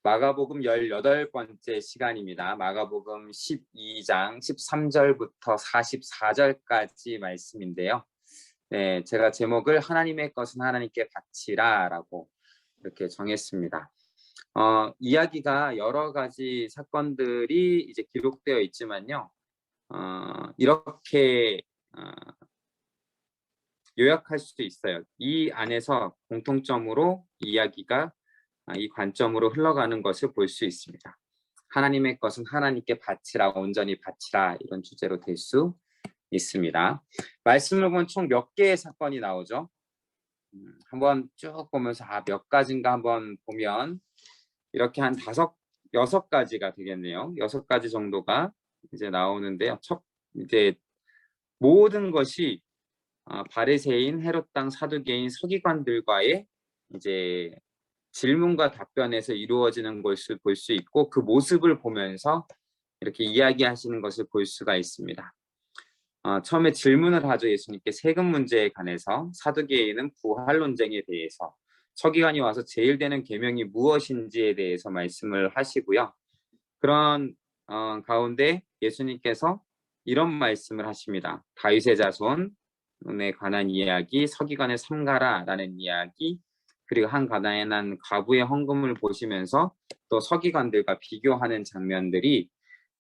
마가복음 18번째 시간입니다. 마가복음 12장 13절부터 44절까지 말씀인데요. 네, 제가 제목을 하나님의 것은 하나님께 바치라 라고 이렇게 정했습니다. 이야기가 여러 가지 사건들이 이제 기록되어 있지만요. 이렇게 요약할 수도 있어요. 이 안에서 공통점으로 이야기가 이 관점으로 흘러가는 것을 볼 수 있습니다. 하나님의 것은 하나님께 바치라, 온전히 바치라, 이런 주제로 될 수 있습니다. 말씀을 보면 총 몇 개의 사건이 나오죠. 한번 쭉 보면서 몇 가지인가 한번 보면 이렇게 한 6가지가 되겠네요. 6가지 정도가 이제 나오는데요. 이제 모든 것이 바리새인, 헤롯 당 사두개인, 서기관들과의 이제 질문과 답변에서 이루어지는 것을 볼 수 있고, 그 모습을 보면서 이렇게 이야기하시는 것을 볼 수가 있습니다. 처음에 질문을 하죠. 예수님께 세금 문제에 관해서. 사두개인은 부활 논쟁에 대해서, 서기관이 와서 제일 되는 계명이 무엇인지에 대해서 말씀을 하시고요. 그런 가운데 예수님께서 이런 말씀을 하십니다. 다윗의 자손에 관한 이야기, 서기관의 삼가라라는 이야기, 그리고 한 가난한 과부의 헌금을 보시면서 또 서기관들과 비교하는 장면들이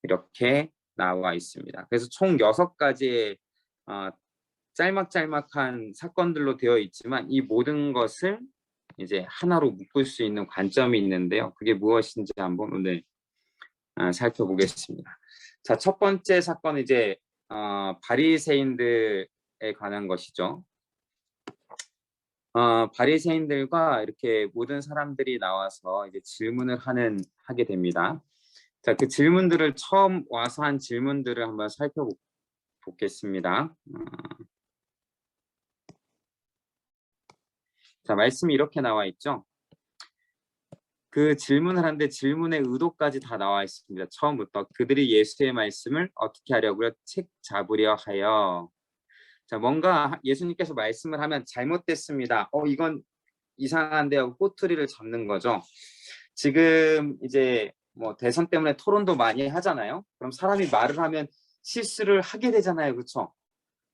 이렇게 나와 있습니다. 그래서 총 6가지의 짤막짤막한 사건들로 되어 있지만 이 모든 것을 이제 하나로 묶을 수 있는 관점이 있는데요. 그게 무엇인지 한번 오늘 살펴보겠습니다. 자, 첫 번째 사건은 이제 바리새인들에 관한 것이죠. 바리새인들과 이렇게 모든 사람들이 나와서 이제 질문을 하게 됩니다. 자, 그 질문들을 처음 와서 한 질문들을 한번 살펴보겠습니다. 자, 말씀이 이렇게 나와 있죠. 그 질문을 하는데 질문의 의도까지 다 나와 있습니다. 처음부터 그들이 예수의 말씀을 어떻게 하려고요? 책 잡으려 하여. 자, 뭔가 예수님께서 말씀을 하면 잘못됐습니다. 이건 이상한데 하고 꼬투리를 잡는 거죠. 지금 이제 뭐 대선 때문에 토론도 많이 하잖아요. 그럼 사람이 말을 하면 실수를 하게 되잖아요. 그렇죠?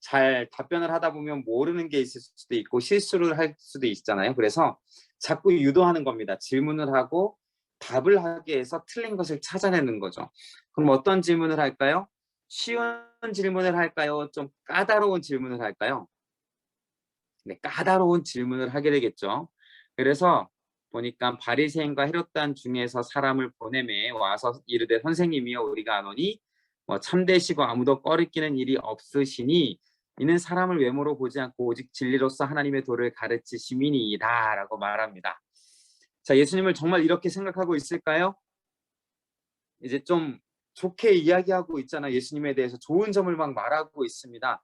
잘 답변을 하다 보면 모르는 게 있을 수도 있고 실수를 할 수도 있잖아요. 그래서 자꾸 유도하는 겁니다. 질문을 하고 답을 하게 해서 틀린 것을 찾아내는 거죠. 그럼 어떤 질문을 할까요? 쉬운 질문을 할까요? 좀 까다로운 질문을 할까요? 네, 까다로운 질문을 하게 되겠죠. 그래서 보니까 바리새인과 헤롯단 중에서 사람을 보내매 와서 이르되 선생님이여 우리가 아노니 참되시고 아무도 꺼리끼는 일이 없으시니 이는 사람을 외모로 보지 않고 오직 진리로서 하나님의 도를 가르치심이니이다 라고 말합니다. 자, 예수님을 정말 이렇게 생각하고 있을까요? 이제 좀 좋게 이야기하고 있잖아. 예수님에 대해서 좋은 점을 막 말하고 있습니다.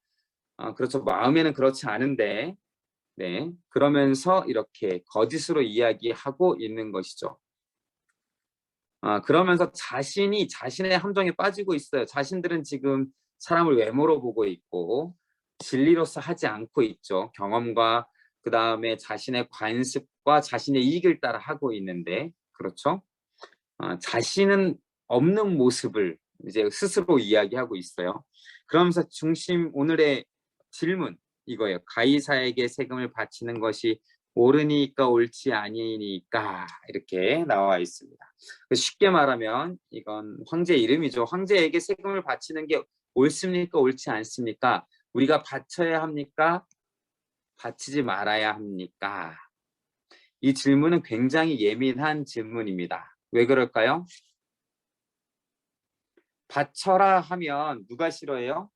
그렇죠. 마음에는 그렇지 않은데 네, 그러면서 이렇게 거짓으로 이야기하고 있는 것이죠. 그러면서 자신의 함정에 빠지고 있어요. 자신들은 지금 사람을 외모로 보고 있고 진리로서 하지 않고 있죠. 경험과 그 다음에 자신의 관습과 자신의 이익을 따라 하고 있는데, 그렇죠? 자신은 없는 모습을 이제 스스로 이야기하고 있어요. 그러면서 오늘의 질문 이거예요. 가이사에게 세금을 바치는 것이 옳으니까 옳지 아니니까 이렇게 나와 있습니다. 쉽게 말하면 이건 황제 이름이죠. 황제에게 세금을 바치는 게 옳습니까? 옳지 않습니까? 우리가 바쳐야 합니까? 바치지 말아야 합니까? 이 질문은 굉장히 예민한 질문입니다. 왜 그럴까요? 바쳐라 하면 누가 싫어해요?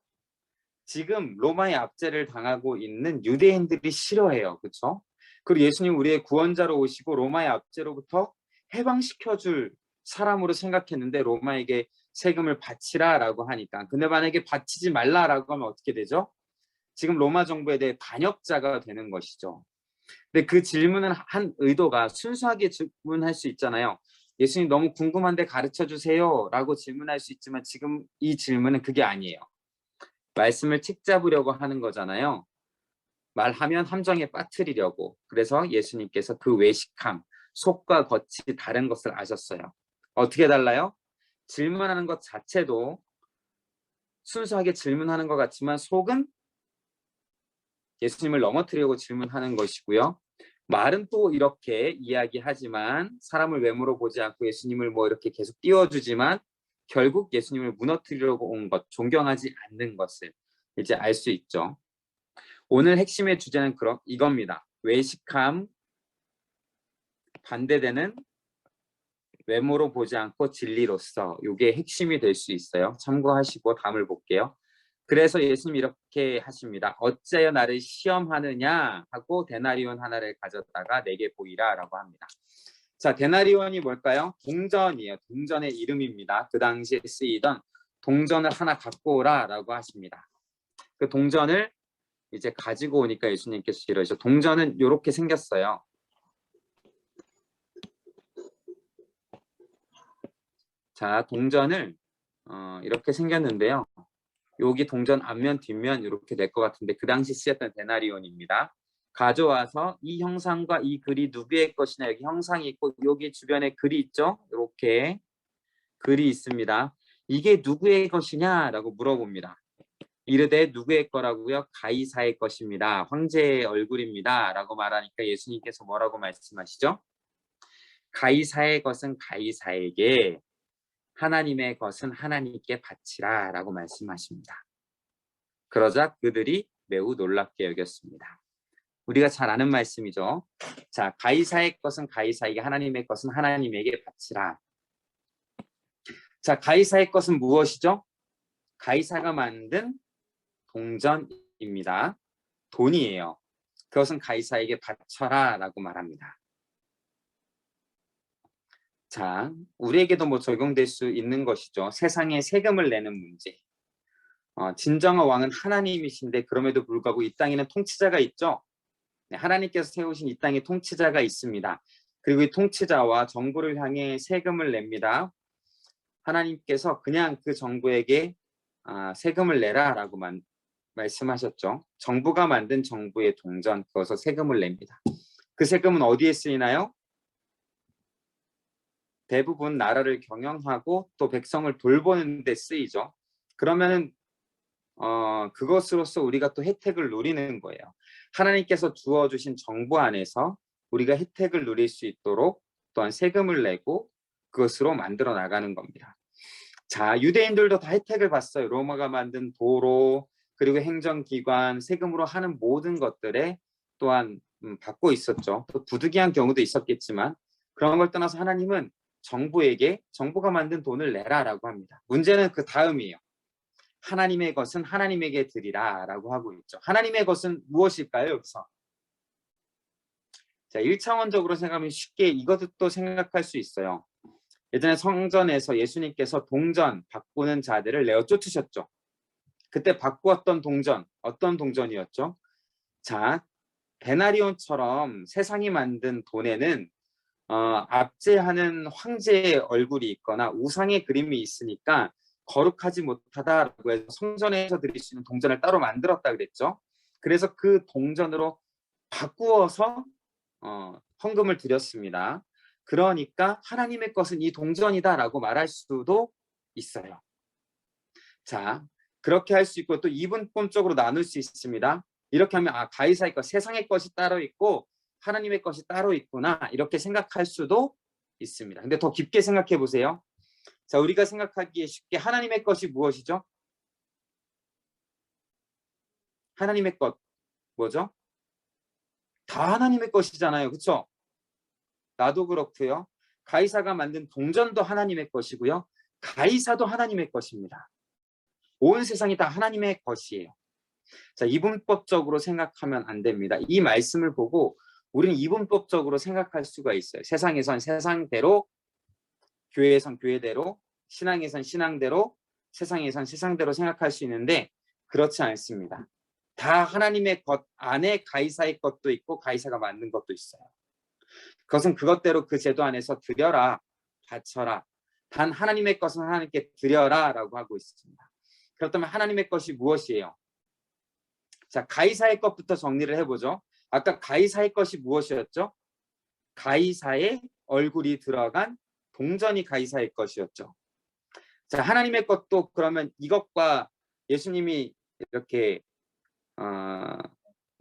지금 로마의 압제를 당하고 있는 유대인들이 싫어해요. 그렇죠? 그리고 예수님 우리의 구원자로 오시고 로마의 압제로부터 해방시켜줄 사람으로 생각했는데 로마에게 세금을 바치라라고 하니까, 근데 만약에 바치지 말라라고 하면 어떻게 되죠? 지금 로마 정부에 대해 반역자가 되는 것이죠. 근데 그 질문은 한 의도가 순수하게 질문할 수 있잖아요. 예수님 너무 궁금한데 가르쳐 주세요 라고 질문할 수 있지만 지금 이 질문은 그게 아니에요. 말씀을 책 잡으려고 하는 거잖아요. 말하면 함정에 빠뜨리려고. 그래서 예수님께서 그 외식함, 속과 겉이 다른 것을 아셨어요. 어떻게 달라요? 질문하는 것 자체도 순수하게 질문하는 것 같지만 속은 예수님을 넘어뜨리려고 질문하는 것이고요. 말은 또 이렇게 이야기하지만 사람을 외모로 보지 않고 예수님을 뭐 이렇게 계속 띄워주지만 결국 예수님을 무너뜨리려고 온 것, 존경하지 않는 것을 이제 알 수 있죠. 오늘 핵심의 주제는 이겁니다. 외식함 반대되는 외모로 보지 않고 진리로서, 이게 핵심이 될 수 있어요. 참고하시고 다음을 볼게요. 그래서 예수님이 이렇게 하십니다. 어찌하여 나를 시험하느냐 하고 데나리온 하나를 가졌다가 내게 보이라 라고 합니다. 자, 데나리온이 뭘까요? 동전이에요. 동전의 이름입니다. 그 당시에 쓰이던 동전을 하나 갖고 오라 라고 하십니다. 그 동전을 이제 가지고 오니까 예수님께서 이러죠. 동전은 이렇게 생겼어요. 자, 동전을 이렇게 생겼는데요. 여기 동전 앞면 뒷면 이렇게 될 것 같은데 그 당시 쓰였던 데나리온입니다. 가져와서 이 형상과 이 글이 누구의 것이냐, 여기 형상이 있고 여기 주변에 글이 있죠. 이렇게 글이 있습니다. 이게 누구의 것이냐라고 물어봅니다. 이르되 누구의 거라고요? 가이사의 것입니다. 황제의 얼굴입니다. 라고 말하니까 예수님께서 뭐라고 말씀하시죠? 가이사의 것은 가이사에게, 하나님의 것은 하나님께 바치라 라고 말씀하십니다. 그러자 그들이 매우 놀랍게 여겼습니다. 우리가 잘 아는 말씀이죠. 자, 가이사의 것은 가이사에게, 하나님의 것은 하나님에게 바치라. 자, 가이사의 것은 무엇이죠? 가이사가 만든 동전입니다. 돈이에요. 그것은 가이사에게 바쳐라 라고 말합니다. 자, 우리에게도 뭐 적용될 수 있는 것이죠. 세상에 세금을 내는 문제. 진정한 왕은 하나님이신데 그럼에도 불구하고 이 땅에는 통치자가 있죠. 네, 하나님께서 세우신 이 땅에 통치자가 있습니다. 그리고 이 통치자와 정부를 향해 세금을 냅니다. 하나님께서 그냥 그 정부에게 세금을 내라라고만 말씀하셨죠. 정부가 만든 정부의 동전, 그것을 세금을 냅니다. 그 세금은 어디에 쓰이나요? 대부분 나라를 경영하고 또 백성을 돌보는 데 쓰이죠. 그러면은 그것으로서 우리가 또 혜택을 누리는 거예요. 하나님께서 주어주신 정부 안에서 우리가 혜택을 누릴 수 있도록 또한 세금을 내고 그것으로 만들어 나가는 겁니다. 자, 유대인들도 다 혜택을 봤어요. 로마가 만든 도로, 그리고 행정기관, 세금으로 하는 모든 것들에 또한 받고 있었죠. 또 부득이한 경우도 있었겠지만 그런 걸 떠나서 하나님은 정부에게 정부가 만든 돈을 내라라고 합니다. 문제는 그 다음이에요. 하나님의 것은 하나님에게 드리라 라고 하고 있죠. 하나님의 것은 무엇일까요? 여기서 자, 1차원적으로 생각하면 쉽게 이것도 생각할 수 있어요. 예전에 성전에서 예수님께서 동전 바꾸는 자들을 내어 쫓으셨죠. 그때 바꾸었던 동전, 어떤 동전이었죠? 자, 데나리온처럼 세상이 만든 돈에는 압제하는 황제의 얼굴이 있거나 우상의 그림이 있으니까 거룩하지 못하다라고 해서 성전에서 드릴 수 있는 동전을 따로 만들었다 그랬죠. 그래서 그 동전으로 바꾸어서 헌금을 드렸습니다. 그러니까 하나님의 것은 이 동전이다라고 말할 수도 있어요. 자, 그렇게 할 수 있고 또 이분법적으로 나눌 수 있습니다. 이렇게 하면 가이사의 것, 세상의 것이 따로 있고 하나님의 것이 따로 있구나 이렇게 생각할 수도 있습니다. 근데 더 깊게 생각해 보세요. 자, 우리가 생각하기에 쉽게 하나님의 것이 무엇이죠? 하나님의 것 뭐죠? 다 하나님의 것이잖아요. 그렇죠? 나도 그렇고요. 가이사가 만든 동전도 하나님의 것이고요. 가이사도 하나님의 것입니다. 온 세상이 다 하나님의 것이에요. 자, 이분법적으로 생각하면 안 됩니다. 이 말씀을 보고 우리는 이분법적으로 생각할 수가 있어요. 세상에선 세상대로, 교회에선 교회대로, 신앙에선 신앙대로, 세상에선 세상대로 생각할 수 있는데 그렇지 않습니다. 다 하나님의 것 안에 가이사의 것도 있고 가이사가 만든 것도 있어요. 그것은 그것대로 그 제도 안에서 드려라, 바쳐라. 단 하나님의 것은 하나님께 드려라 라고 하고 있습니다. 그렇다면 하나님의 것이 무엇이에요? 자, 가이사의 것부터 정리를 해보죠. 아까 가이사의 것이 무엇이었죠? 가이사의 얼굴이 들어간 동전이 가이사의 것이었죠. 자, 하나님의 것도 그러면 이것과 예수님이 이렇게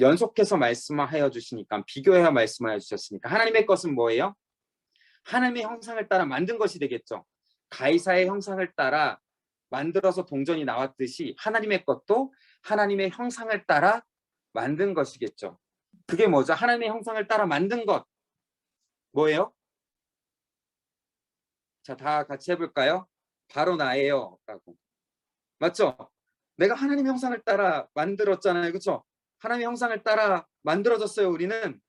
연속해서 말씀하여 주시니까, 비교해야 말씀하여 주셨으니까 하나님의 것은 뭐예요? 하나님의 형상을 따라 만든 것이 되겠죠. 가이사의 형상을 따라 만들어서 동전이 나왔듯이 하나님의 것도 하나님의 형상을 따라 만든 것이겠죠. 그게 뭐죠? 하나님의 형상을 따라 만든 것 뭐예요? 자, 다 같이 해볼까요? 바로 나예요 라고. 맞죠? 내가 하나님의 형상을 따라 만들었잖아요. 그렇죠? 하나님의 형상을 따라 만들어졌어요. 우리는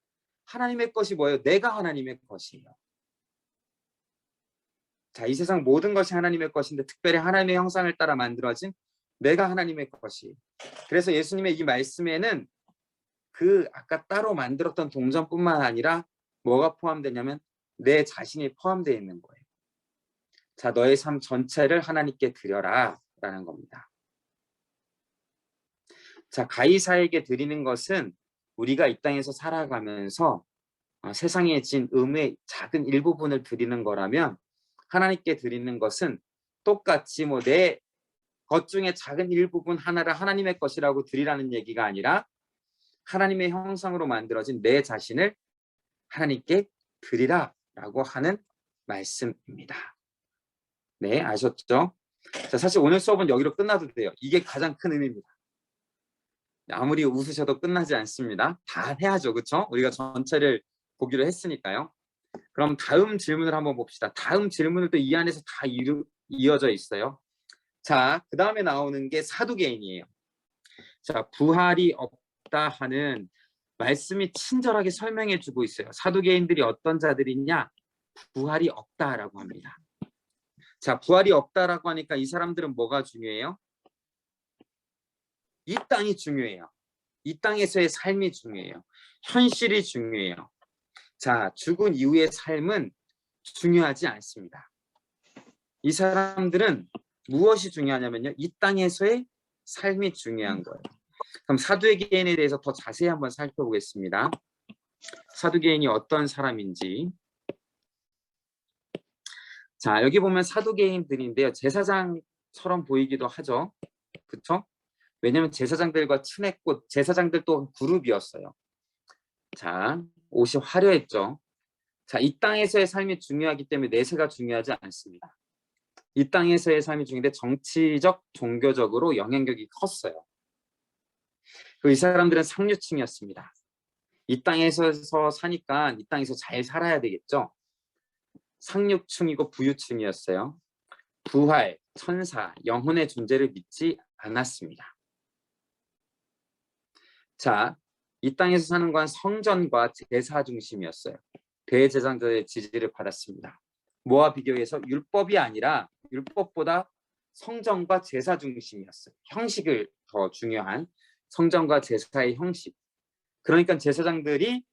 하나님의 것이 뭐예요? 내가 하나님의 것이에요. 자, 이 세상 모든 것이 하나님의 것인데 특별히 하나님의 형상을 따라 만들어진 내가 하나님의 것이에요. 그래서 예수님의 이 말씀에는 그 아까 따로 만들었던 동전뿐만 아니라 뭐가 포함되냐면 내 자신이 포함되어 있는 거예요. 자, 너의 삶 전체를 하나님께 드려라 라는 겁니다. 자, 가이사에게 드리는 것은 우리가 이 땅에서 살아가면서 세상에 진 의무의 작은 일부분을 드리는 거라면, 하나님께 드리는 것은 똑같이 뭐 내 것 중에 작은 일부분 하나를 하나님의 것이라고 드리라는 얘기가 아니라 하나님의 형상으로 만들어진 내 자신을 하나님께 드리라라고 하는 말씀입니다. 네, 아셨죠? 자, 사실 오늘 수업은 여기로 끝나도 돼요. 이게 가장 큰 의미입니다. 아무리 웃으셔도 끝나지 않습니다. 다 해야죠. 그렇죠? 우리가 전체를 보기로 했으니까요. 그럼 다음 질문을 한번 봅시다. 다음 질문들도 이 안에서 다 이어져 있어요. 자, 그 다음에 나오는 게 사두개인이에요. 자, 부활이 없다 하는 말씀이 친절하게 설명해 주고 있어요. 사두개인들이 어떤 자들이냐? 부활이 없다라고 합니다. 자, 부활이 없다라고 하니까 이 사람들은 뭐가 중요해요? 이 땅이 중요해요. 이 땅에서의 삶이 중요해요. 현실이 중요해요. 자, 죽은 이후의 삶은 중요하지 않습니다. 이 사람들은 무엇이 중요하냐면요, 이 땅에서의 삶이 중요한 거예요. 그럼 사두개인에 대해서 더 자세히 한번 살펴보겠습니다. 사두개인이 어떤 사람인지. 자, 여기 보면 사두개인들인데요, 제사장처럼 보이기도 하죠. 그렇죠? 왜냐하면 제사장들과 친했고 제사장들 또 그룹이었어요. 자, 옷이 화려했죠. 자, 이 땅에서의 삶이 중요하기 때문에 내세가 중요하지 않습니다. 이 땅에서의 삶이 중요한데 정치적, 종교적으로 영향력이 컸어요. 그 이 사람들은 상류층이었습니다. 이 땅에서 사니까 이 땅에서 잘 살아야 되겠죠. 상류층이고 부유층이었어요. 부활, 천사, 영혼의 존재를 믿지 않았습니다. 자, 이 땅에서 사는 건 성전과 제사 중심이었어요. 대제사장들의 지지를 받았습니다. 뭐와 비교해서 율법이 아니라 율법보다 성전과 제사 중심이었어요. 형식을 더 중요한 성전과 제사의 형식. 그러니까 제사장들이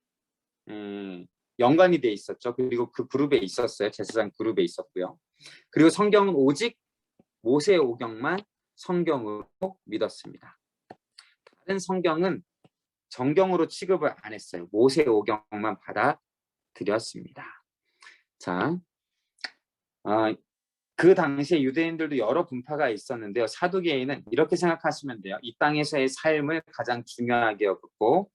연관이 돼 있었죠. 그리고 그 그룹에 있었어요. 제사장 그룹에 있었고요. 그리고 성경은 오직 모세 오경만 성경으로 믿었습니다. 다른 성경은 정경으로 취급을 안 했어요. 모세 오경만 받아들였습니다. 자, 그 당시에 유대인들도 여러 분파가 있었는데요. 사두개인은 이렇게 생각하시면 돼요. 이 땅에서의 삶을 가장 중요하게 여겼고,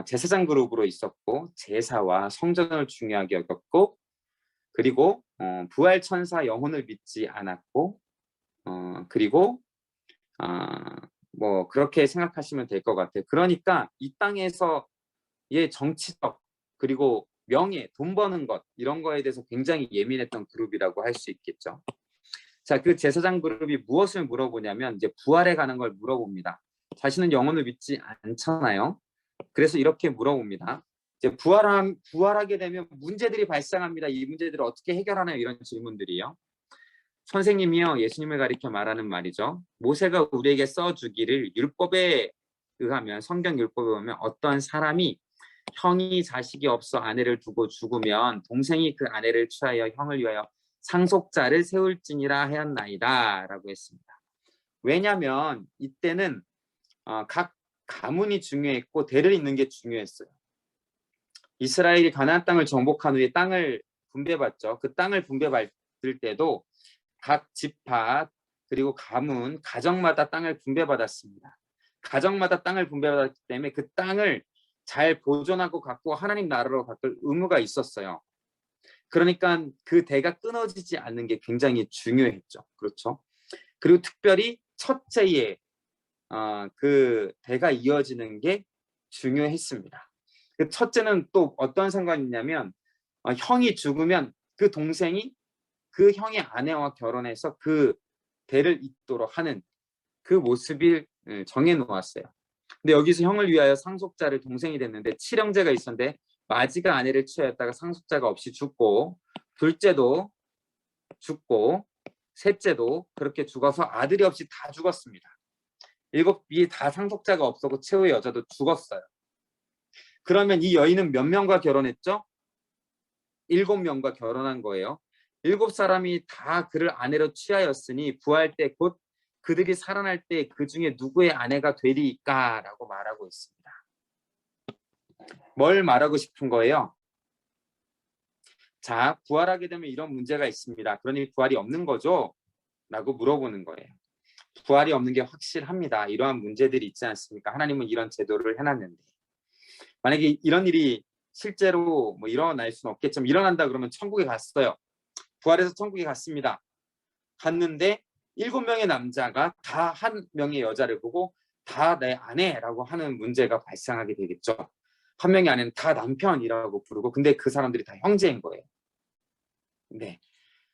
제사장 그룹으로 있었고, 제사와 성전을 중요하게 여겼고, 그리고 부활천사 영혼을 믿지 않았고, 그리고 뭐 그렇게 생각하시면 될 것 같아요. 그러니까 이 땅에서의 정치적 그리고 명예, 돈 버는 것 이런 거에 대해서 굉장히 예민했던 그룹이라고 할 수 있겠죠. 자, 그 제사장 그룹이 무엇을 물어보냐면 이제 부활에 관한 걸 물어봅니다. 자신은 영혼을 믿지 않잖아요. 그래서 이렇게 물어봅니다. 이제 부활하게 되면 문제들이 발생합니다. 이 문제들을 어떻게 해결하나요? 이런 질문들이요. 선생님이요, 예수님을 가리켜 말하는 말이죠. 모세가 우리에게 써주기를 율법에 의하면, 성경 율법에 의하면 어떤 사람이 형이 자식이 없어 아내를 두고 죽으면 동생이 그 아내를 취하여 형을 위하여 상속자를 세울지니라 하였나이다 라고 했습니다. 왜냐하면 이때는 각 가문이 중요했고 대를 잇는 게 중요했어요. 이스라엘이 가나안 땅을 정복한 후에 땅을 분배받죠. 그 땅을 분배받을 때도 각 지파 그리고 가문, 가정마다 땅을 분배받았습니다. 가정마다 땅을 분배받았기 때문에 그 땅을 잘 보존하고 갖고 하나님 나라로 바꿀 의무가 있었어요. 그러니까 그 대가 끊어지지 않는 게 굉장히 중요했죠. 그렇죠. 그리고 특별히 첫째에 그 대가 이어지는 게 중요했습니다. 그 첫째는 또 어떤 상관이 있냐면 형이 죽으면 그 동생이 그 형의 아내와 결혼해서 그 대를 잇도록 하는 그 모습을 정해 놓았어요. 근데 여기서 형을 위하여 상속자를 동생이 됐는데 칠형제가 있었는데 마지가 아내를 취하였다가 상속자가 없이 죽고 둘째도 죽고 셋째도 그렇게 죽어서 아들이 없이 다 죽었습니다. 7이 다 상속자가 없었고 최후의 여자도 죽었어요. 그러면 이 여인은 몇 명과 결혼했죠? 7명과 결혼한 거예요. 7사람이 다 그를 아내로 취하였으니 부활 때 곧 그들이 살아날 때 그 중에 누구의 아내가 되리까? 라고 말하고 있습니다. 뭘 말하고 싶은 거예요? 자, 부활하게 되면 이런 문제가 있습니다. 그러니 부활이 없는 거죠? 라고 물어보는 거예요. 부활이 없는 게 확실합니다. 이러한 문제들이 있지 않습니까? 하나님은 이런 제도를 해놨는데 만약에 이런 일이 실제로 뭐 일어날 수는 없겠지만 일어난다 그러면 천국에 갔어요. 부활해서 천국에 갔습니다. 갔는데 7명의 남자가 다 한 명의 여자를 보고 다 내 아내라고 하는 문제가 발생하게 되겠죠. 한 명의 아내는 다 남편이라고 부르고 근데 그 사람들이 다 형제인 거예요. 네,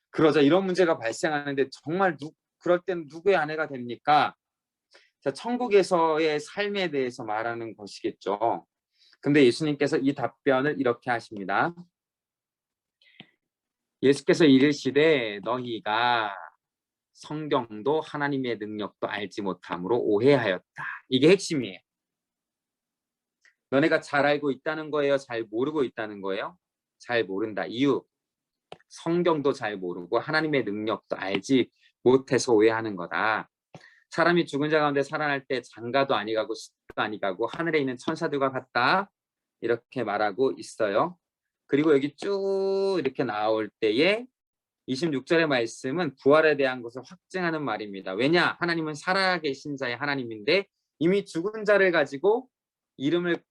그러자 이런 문제가 발생하는데 정말 그럴 때는 누구의 아내가 됩니까? 자, 천국에서의 삶에 대해서 말하는 것이겠죠. 근데 예수님께서 이 답변을 이렇게 하십니다. 예수께서 이르시되 너희가 성경도 하나님의 능력도 알지 못함으로 오해하였다. 이게 핵심이에요. 너네가 잘 알고 있다는 거예요? 잘 모르고 있다는 거예요? 잘 모른다. 이유, 성경도 잘 모르고 하나님의 능력도 알지 못해서 오해하는 거다. 사람이 죽은 자 가운데 살아날 때 장가도 아니 가고 시도 아니 가고 하늘에 있는 천사들과 같다. 이렇게 말하고 있어요. 그리고 여기 쭉 이렇게 나올 때에 26절의 말씀은 부활에 대한 것을 확증하는 말입니다. 왜냐? 하나님은 살아계신 자의 하나님인데 이미 죽은 자를 가지고 이름을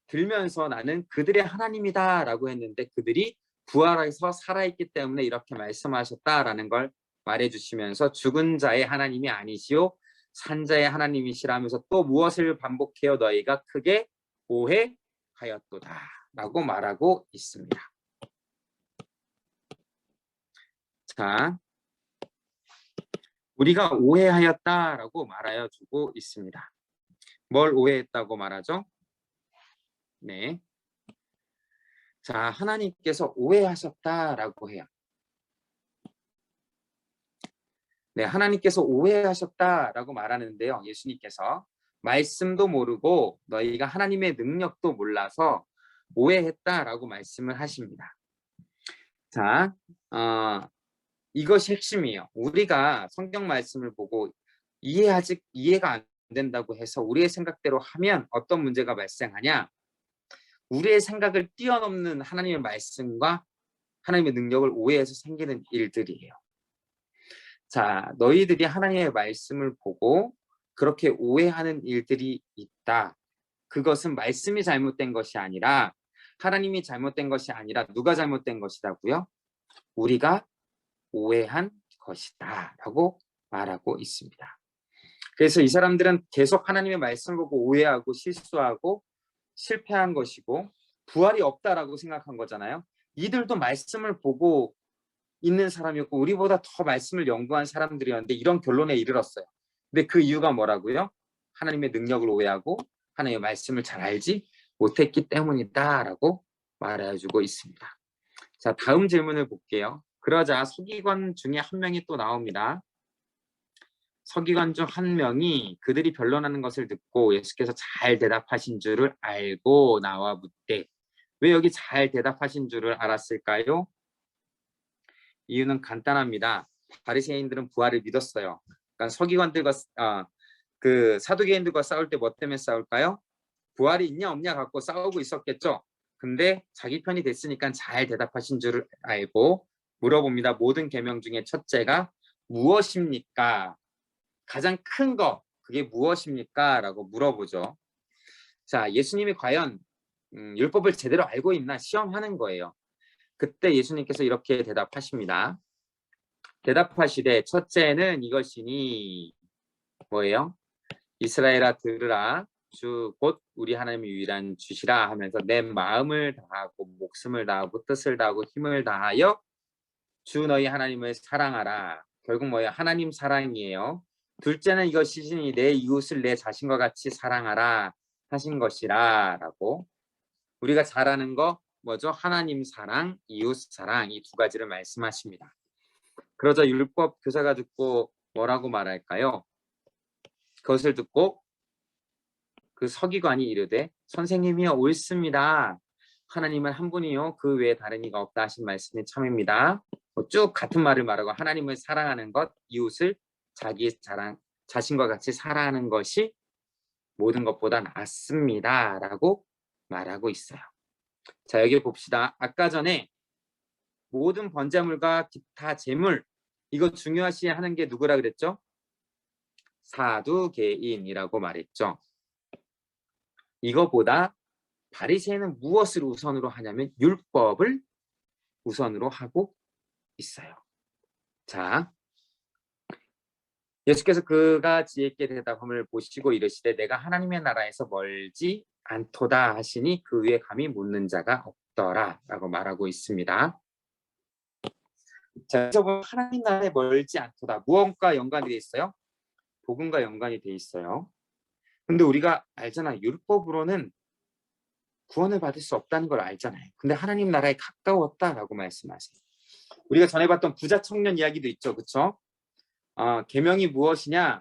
들면서 나는 그들의 하나님이다 라고 했는데 그들이 부활해서 살아있기 때문에 이렇게 말씀하셨다라는 걸 말해주시면서 죽은 자의 하나님이 아니시오 산 자의 하나님이시라면서 또 무엇을 반복해요? 너희가 크게 오해하였도다 라고 말하고 있습니다. 자, 우리가 오해하였다라고 말하여 주고 있습니다. 뭘 오해했다고 말하죠? 네. 자, 하나님께서 오해하셨다라고 해요. 네, 하나님께서 오해하셨다라고 말하는데요. 예수님께서 말씀도 모르고 너희가 하나님의 능력도 몰라서 오해했다라고 말씀을 하십니다. 자, 이것이 핵심이에요. 우리가 성경 말씀을 보고 이해가 안 된다고 해서 우리의 생각대로 하면 어떤 문제가 발생하냐? 우리의 생각을 뛰어넘는 하나님의 말씀과 하나님의 능력을 오해해서 생기는 일들이에요. 자, 너희들이 하나님의 말씀을 보고 그렇게 오해하는 일들이 있다. 그것은 말씀이 잘못된 것이 아니라 하나님이 잘못된 것이 아니라 누가 잘못된 것이라고요? 우리가 오해한 것이다 라고 말하고 있습니다. 그래서 이 사람들은 계속 하나님의 말씀을 보고 오해하고 실수하고 실패한 것이고 부활이 없다라고 생각한 거잖아요. 이들도 말씀을 보고 있는 사람이었고 우리보다 더 말씀을 연구한 사람들이었는데 이런 결론에 이르렀어요. 근데 그 이유가 뭐라고요? 하나님의 능력을 오해하고 하나님의 말씀을 잘 알지 못했기 때문이다라고 말해주고 있습니다. 자, 다음 질문을 볼게요. 그러자 서기관 중에 한 명이 또 나옵니다. 서기관 중 한 명이 그들이 변론하는 것을 듣고 예수께서 잘 대답하신 줄을 알고 나와 묻되 왜 여기 잘 대답하신 줄을 알았을까요? 이유는 간단합니다. 바리새인들은 부활을 믿었어요. 그러니까 서기관들과 그 사두개인들과 싸울 때 뭐 때문에 싸울까요? 부활이 있냐 없냐 갖고 싸우고 있었겠죠. 근데 자기 편이 됐으니까 잘 대답하신 줄 알고 물어봅니다. 모든 계명 중에 첫째가 무엇입니까? 가장 큰 거 그게 무엇입니까? 라고 물어보죠. 자, 예수님이 과연 율법을 제대로 알고 있나 시험하는 거예요. 그때 예수님께서 이렇게 대답하십니다. 대답하시되 첫째는 이것이니 뭐예요? 이스라엘아 들으라 주 곧 우리 하나님의 유일한 주시라 하면서 내 마음을 다하고 목숨을 다하고 뜻을 다하고 힘을 다하여 주 너희 하나님을 사랑하라. 결국 뭐예요? 하나님 사랑이에요. 둘째는 이것이니 내 이웃을 내 자신과 같이 사랑하라 하신 것이라 라고 우리가 잘 아는 거 뭐죠? 하나님 사랑, 이웃 사랑 이 두 가지를 말씀하십니다. 그러자 율법 교사가 듣고 뭐라고 말할까요? 그것을 듣고 그 서기관이 이르되 선생님이여 옳습니다. 하나님은 한 분이요 그 외에 다른 이가 없다 하신 말씀이 참입니다. 쭉 같은 말을 말하고 하나님을 사랑하는 것, 이웃을 자신과 같이 사랑하는 것이 모든 것보다 낫습니다. 라고 말하고 있어요. 자, 여기 봅시다. 아까 전에 모든 번제물과 기타 제물 이거 중요시 하는 게 누구라 그랬죠? 사두개인이라고 말했죠. 이거보다 바리새인은 무엇을 우선으로 하냐면 율법을 우선으로 하고 있어요. 자, 예수께서 그가 지혜 있게 대답함을 보시고 이르시되 내가 하나님의 나라에서 멀지 않도다 하시니 그 위에 감히 묻는 자가 없더라 라고 말하고 있습니다. 자, 여기서 보면 하나님 나라에 멀지 않도다. 무엇과 연관이 돼 있어요? 복음과 연관이 돼 있어요. 근데 우리가 알잖아요. 율법으로는 구원을 받을 수 없다는 걸 알잖아요. 근데 하나님 나라에 가까웠다라고 말씀하세요. 우리가 전에 봤던 부자 청년 이야기도 있죠. 그렇죠? 계명이 무엇이냐?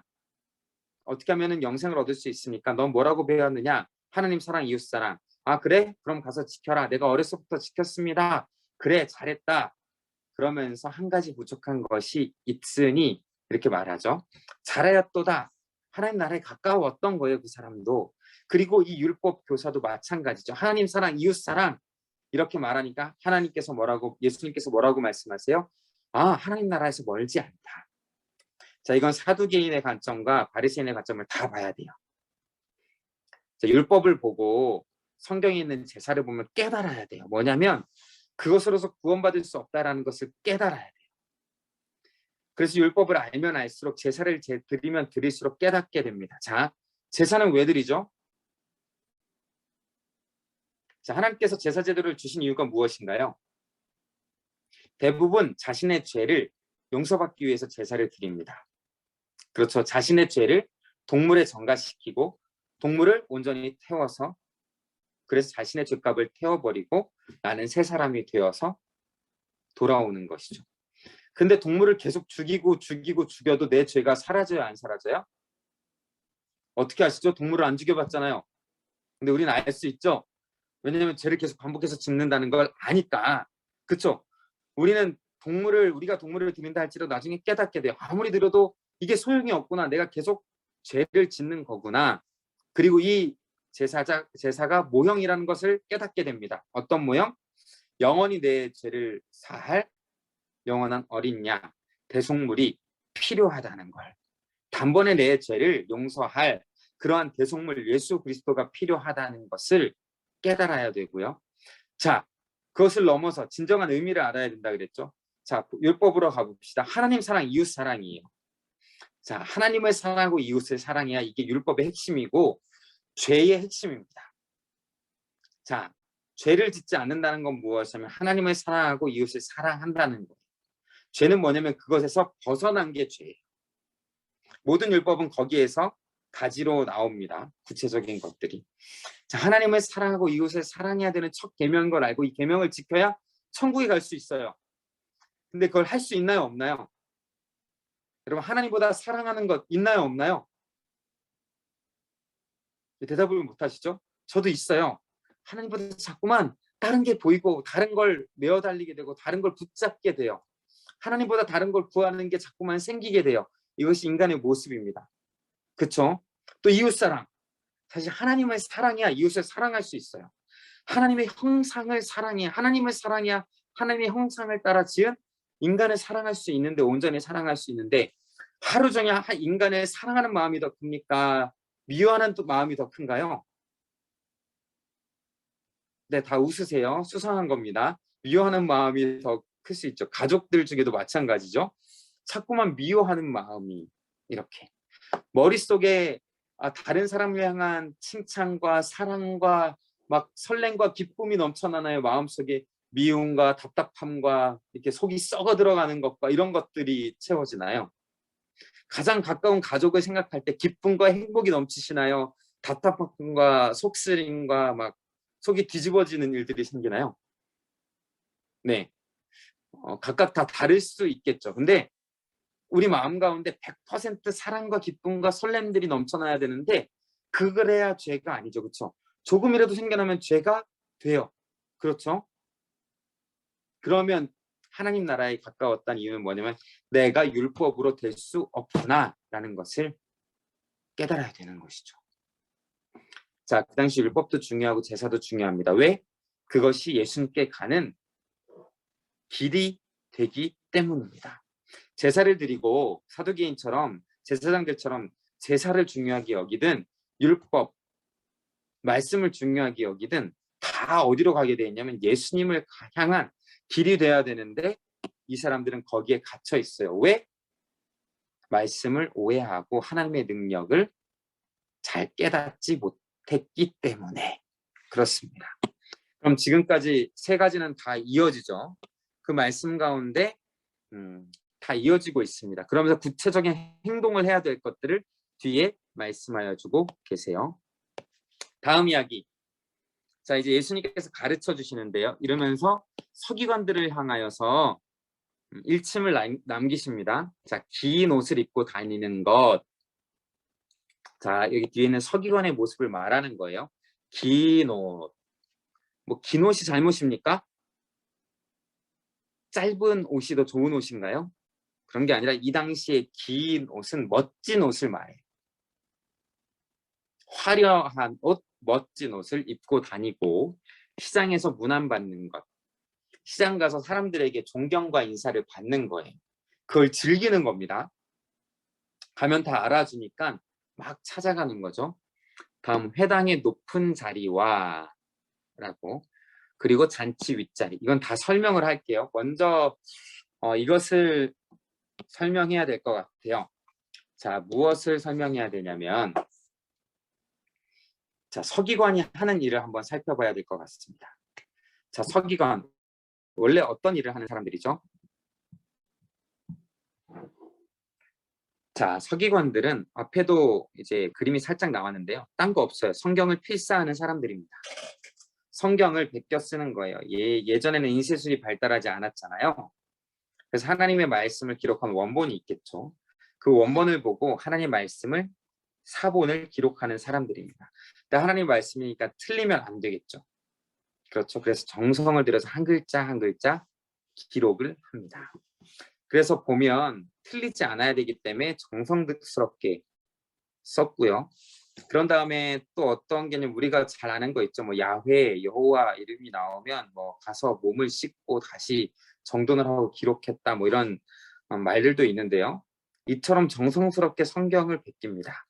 어떻게 하면 영생을 얻을 수 있습니까? 넌 뭐라고 배웠느냐? 하나님 사랑, 이웃 사랑. 아, 그래? 그럼 가서 지켜라. 내가 어렸을 때부터 지켰습니다. 그래, 잘했다. 그러면서 한 가지 부족한 것이 있으니 이렇게 말하죠. 잘하였도다. 하나님 나라에 가까웠던 거예요. 그 사람도. 그리고 이 율법 교사도 마찬가지죠. 하나님 사랑, 이웃 사랑 이렇게 말하니까 예수님께서 뭐라고 말씀하세요? 하나님 나라에서 멀지 않다. 자, 이건 사두개인의 관점과 바리새인의 관점을 다 봐야 돼요. 자, 율법을 보고 성경에 있는 제사를 보면 깨달아야 돼요. 뭐냐면 그것으로서 구원받을 수 없다라는 것을 깨달아야 돼요. 그래서 율법을 알면 알수록 제사를 드리면 드릴수록 깨닫게 됩니다. 자, 제사는 왜 드리죠? 자, 하나님께서 제사 제도를 주신 이유가 무엇인가요? 대부분 자신의 죄를 용서받기 위해서 제사를 드립니다. 그렇죠. 자신의 죄를 동물에 전가시키고 동물을 온전히 태워서 그래서 자신의 죄값을 태워버리고 나는 새 사람이 되어서 돌아오는 것이죠. 근데 동물을 계속 죽여도 내 죄가 사라져요, 안 사라져요? 어떻게 아시죠? 동물을 안 죽여봤잖아요. 근데 우리는 알 수 있죠? 왜냐하면 죄를 계속 반복해서 짓는다는 걸 아니까. 그렇죠? 우리가 동물을 드린다 할지라도 나중에 깨닫게 돼요. 아무리 들어도 이게 소용이 없구나. 내가 계속 죄를 짓는 거구나. 그리고 이 제사가 모형이라는 것을 깨닫게 됩니다. 어떤 모형? 영원히 내 죄를 사할 영원한 어린 양, 대속물이 필요하다는 걸. 단번에 내 죄를 용서할 그러한 대속물 예수 그리스도가 필요하다는 것을 깨달아야 되고요. 자, 그것을 넘어서 진정한 의미를 알아야 된다 그랬죠. 자, 율법으로 가봅시다. 하나님 사랑, 이웃 사랑이에요. 자, 하나님을 사랑하고 이웃을 사랑해야 이게 율법의 핵심이고 죄의 핵심입니다. 자, 죄를 짓지 않는다는 건 무엇이냐면 하나님을 사랑하고 이웃을 사랑한다는 거예요. 죄는 뭐냐면 그것에서 벗어난 게 죄예요. 모든 율법은 거기에서 가지로 나옵니다. 구체적인 것들이. 자, 하나님을 사랑하고 이웃을 사랑해야 되는 첫 계명인 걸 알고 이 계명을 지켜야 천국에 갈 수 있어요. 근데 그걸 할 수 있나요, 없나요? 여러분, 하나님보다 사랑하는 것 있나요, 없나요? 대답을 못 하시죠? 저도 있어요. 하나님보다 자꾸만 다른 게 보이고 다른 걸 메어 달리게 되고 다른 걸 붙잡게 돼요. 하나님보다 다른 걸 구하는 게 자꾸만 생기게 돼요. 이것이 인간의 모습입니다. 그렇죠? 또 이웃사랑. 사실 하나님을 사랑해야 이웃을 사랑할 수 있어요. 하나님의 형상을 사랑해. 하나님을 사랑해야 하나님의 형상을 따라 지은 인간을 사랑할 수 있는데, 온전히 사랑할 수 있는데, 하루 종일 인간을 사랑하는 마음이 더 큽니까? 미워하는 마음이 더 큰가요? 네, 다 웃으세요. 수상한 겁니다. 미워하는 마음이 더 클 수 있죠. 가족들 중에도 마찬가지죠. 자꾸만 미워하는 마음이 이렇게 머릿속에 다른 사람을 향한 칭찬과 사랑과 막 설렘과 기쁨이 넘쳐나나요? 마음속에 미움과 답답함과 이렇게 속이 썩어 들어가는 것과 이런 것들이 채워지나요? 가장 가까운 가족을 생각할 때 기쁨과 행복이 넘치시나요? 답답함과 속쓰림과 막 속이 뒤집어지는 일들이 생기나요? 네, 각각 다 다를 수 있겠죠. 근데 우리 마음 가운데 100% 사랑과 기쁨과 설렘들이 넘쳐나야 되는데, 그래야 죄가 아니죠. 그렇죠? 조금이라도 생겨나면 죄가 돼요. 그렇죠? 그러면 하나님 나라에 가까웠다는 이유는 뭐냐면 내가 율법으로 될 수 없구나 라는 것을 깨달아야 되는 것이죠. 자, 그 당시 율법도 중요하고 제사도 중요합니다. 왜? 그것이 예수님께 가는 길이 되기 때문입니다. 제사를 드리고 사두개인처럼 제사장들처럼 제사를 중요하게 여기든 율법, 말씀을 중요하게 여기든 다 어디로 가게 돼 있냐면 예수님을 향한 길이 돼야 되는데, 이 사람들은 거기에 갇혀 있어요. 왜? 말씀을 오해하고 하나님의 능력을 잘 깨닫지 못했기 때문에 그렇습니다. 그럼 지금까지 세 가지는 다 이어지죠. 그 말씀 가운데 다 이어지고 있습니다. 그러면서 구체적인 행동을 해야 될 것들을 뒤에 말씀하여 주고 계세요. 다음 이야기. 자, 이제 예수님께서 가르쳐 주시는데요. 이러면서 서기관들을 향하여서 일침을 남기십니다. 자, 긴 옷을 입고 다니는 것. 자, 여기 뒤에는 서기관의 모습을 말하는 거예요. 긴 옷. 뭐 긴 옷이 잘못입니까? 짧은 옷이 더 좋은 옷인가요? 그런 게 아니라 이 당시에 긴 옷은 멋진 옷을 말해요. 화려한 옷, 멋진 옷을 입고 다니고 시장에서 문안받는 것. 시장 가서 사람들에게 존경과 인사를 받는 거예요. 그걸 즐기는 겁니다. 가면 다 알아주니까 막 찾아가는 거죠. 다음, 회당의 높은 자리와 라고. 그리고 잔치 윗자리. 이건 다 설명을 할게요. 먼저 이것을 설명해야 될 것 같아요. 자, 무엇을 설명해야 되냐면, 자, 서기관이 하는 일을 한번 살펴봐야 될 것 같습니다. 자, 서기관, 원래 어떤 일을 하는 사람들이죠? 자, 서기관들은 앞에도 이제 그림이 살짝 나왔는데요. 딴 거 없어요. 성경을 필사하는 사람들입니다. 성경을 베껴 쓰는 거예요. 예전에는 인쇄술이 발달하지 않았잖아요. 그래서 하나님의 말씀을 기록한 원본이 있겠죠. 그 원본을 보고 하나님의 말씀을 사본을 기록하는 사람들입니다. 근데 하나님 말씀이니까 틀리면 안 되겠죠. 그렇죠. 그래서 정성을 들여서 한 글자 한 글자 기록을 합니다. 그래서 보면 틀리지 않아야 되기 때문에 정성스럽게 썼고요. 그런 다음에 또 어떤 개념, 우리가 잘 아는 거 있죠. 뭐 야훼, 여호와 이름이 나오면 뭐 가서 몸을 씻고 다시 정돈을 하고 기록했다, 뭐 이런 말들도 있는데요. 이처럼 정성스럽게 성경을 베낍니다.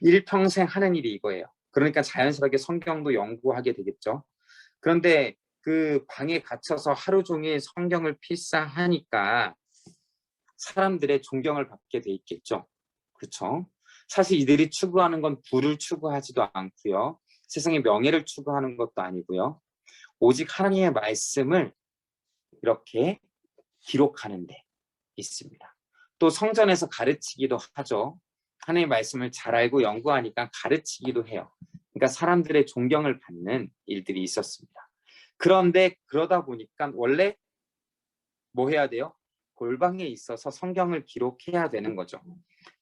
일평생 하는 일이 이거예요. 그러니까 자연스럽게 성경도 연구하게 되겠죠. 그런데 그 방에 갇혀서 하루 종일 성경을 필사하니까 사람들의 존경을 받게 돼 있겠죠. 그렇죠? 사실 이들이 추구하는 건 부를 추구하지도 않고요. 세상의 명예를 추구하는 것도 아니고요. 오직 하나님의 말씀을 이렇게 기록하는 데 있습니다. 또 성전에서 가르치기도 하죠. 하나님의 말씀을 잘 알고 연구하니까 가르치기도 해요. 그러니까 사람들의 존경을 받는 일들이 있었습니다. 그런데 그러다 보니까 원래 뭐 해야 돼요? 골방에 있어서 성경을 기록해야 되는 거죠.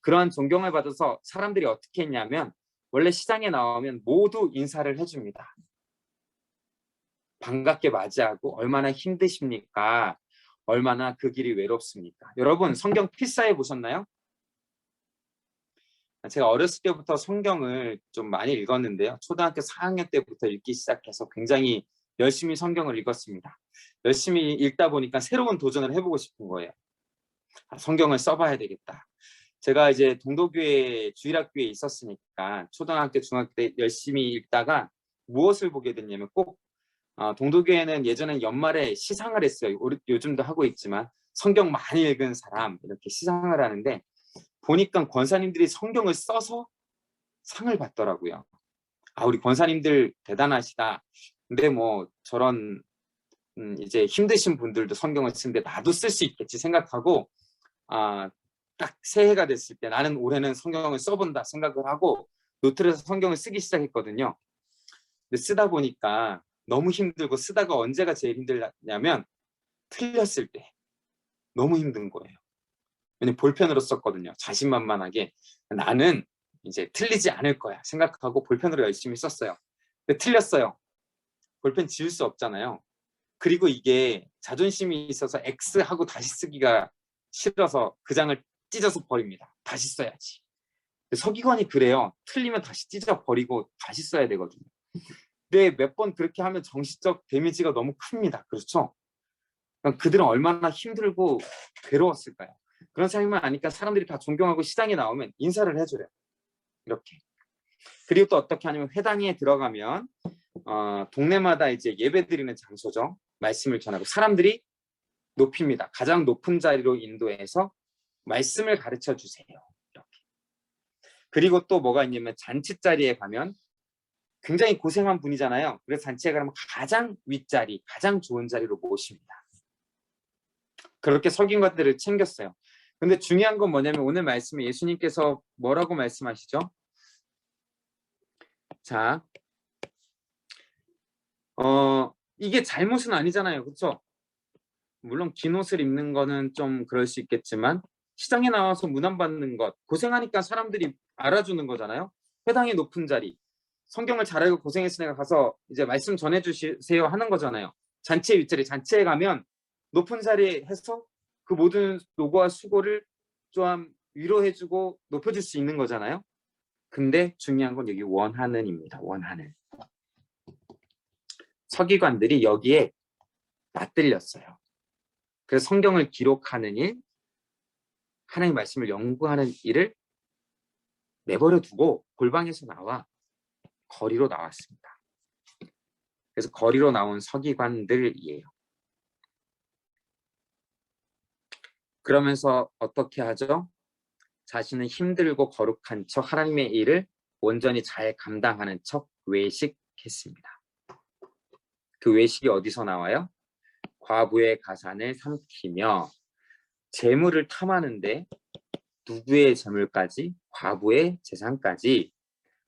그러한 존경을 받아서 사람들이 어떻게 했냐면 원래 시장에 나오면 모두 인사를 해줍니다. 반갑게 맞이하고 얼마나 힘드십니까? 얼마나 그 길이 외롭습니까? 여러분 성경 필사해 보셨나요? 제가 어렸을 때부터 성경을 좀 많이 읽었는데요. 초등학교 4학년 때부터 읽기 시작해서 굉장히 열심히 성경을 읽었습니다. 열심히 읽다 보니까 새로운 도전을 해보고 싶은 거예요. 성경을 써봐야 되겠다. 제가 이제 동도교회 주일학교에 있었으니까 초등학교, 중학교 때 열심히 읽다가 무엇을 보게 됐냐면 꼭 동도교회는 예전엔 연말에 시상을 했어요. 요즘도 하고 있지만 성경 많이 읽은 사람 이렇게 시상을 하는데 보니까 권사님들이 성경을 써서 상을 받더라고요. 우리 권사님들 대단하시다. 근데 뭐 저런 이제 힘드신 분들도 성경을 쓰는데 나도 쓸 수 있겠지 생각하고 딱 새해가 됐을 때 나는 올해는 성경을 써본다 생각을 하고 노트를 해서 성경을 쓰기 시작했거든요. 근데 쓰다 보니까 너무 힘들고 쓰다가 언제가 제일 힘들냐면 틀렸을 때 너무 힘든 거예요. 왜냐면 볼펜으로 썼거든요. 자신만만하게 나는 이제 틀리지 않을 거야 생각하고 볼펜으로 열심히 썼어요. 근데 틀렸어요. 볼펜 지울 수 없잖아요. 그리고 이게 자존심이 있어서 X하고 다시 쓰기가 싫어서 그 장을 찢어서 버립니다. 다시 써야지. 서기관이 그래요. 틀리면 다시 찢어 버리고 다시 써야 되거든요. 근데 몇 번 그렇게 하면 정신적 데미지가 너무 큽니다. 그렇죠? 그들은 얼마나 힘들고 괴로웠을까요? 그런 생각만 하니까 사람들이 다 존경하고 시장에 나오면 인사를 해줘요. 이렇게. 그리고 또 어떻게 하냐면 회당에 들어가면 동네마다 이제 예배드리는 장소죠. 말씀을 전하고 사람들이 높입니다. 가장 높은 자리로 인도해서 말씀을 가르쳐 주세요. 이렇게. 그리고 또 뭐가 있냐면 잔치 자리에 가면 굉장히 고생한 분이잖아요. 그래서 잔치에 가면 가장 윗자리, 가장 좋은 자리로 모십니다. 그렇게 서기관들을 챙겼어요. 근데 중요한 건 뭐냐면 오늘 말씀에 예수님께서 뭐라고 말씀하시죠? 자, 이게 잘못은 아니잖아요. 그렇죠? 물론 긴 옷을 입는 거는 좀 그럴 수 있겠지만 시장에 나와서 문안받는 것, 고생하니까 사람들이 알아주는 거잖아요. 회당의 높은 자리, 성경을 잘 알고 고생했으니까 가서 이제 말씀 전해주세요 하는 거잖아요. 잔치의 윗자리, 잔치에 가면 높은 자리에 해서 그 모든 노고와 수고를 좀 위로해주고 높여줄 수 있는 거잖아요. 근데 중요한 건 여기 원하는입니다. 원하는. 서기관들이 여기에 맞들렸어요. 그래서 성경을 기록하는 일, 하나님의 말씀을 연구하는 일을 내버려 두고 골방에서 나와 거리로 나왔습니다. 그래서 거리로 나온 서기관들이에요. 그러면서 어떻게 하죠? 자신은 힘들고 거룩한 척 하나님의 일을 온전히 잘 감당하는 척 외식했습니다. 그 외식이 어디서 나와요? 과부의 가산을 삼키며 재물을 탐하는데 누구의 재물까지? 과부의 재산까지.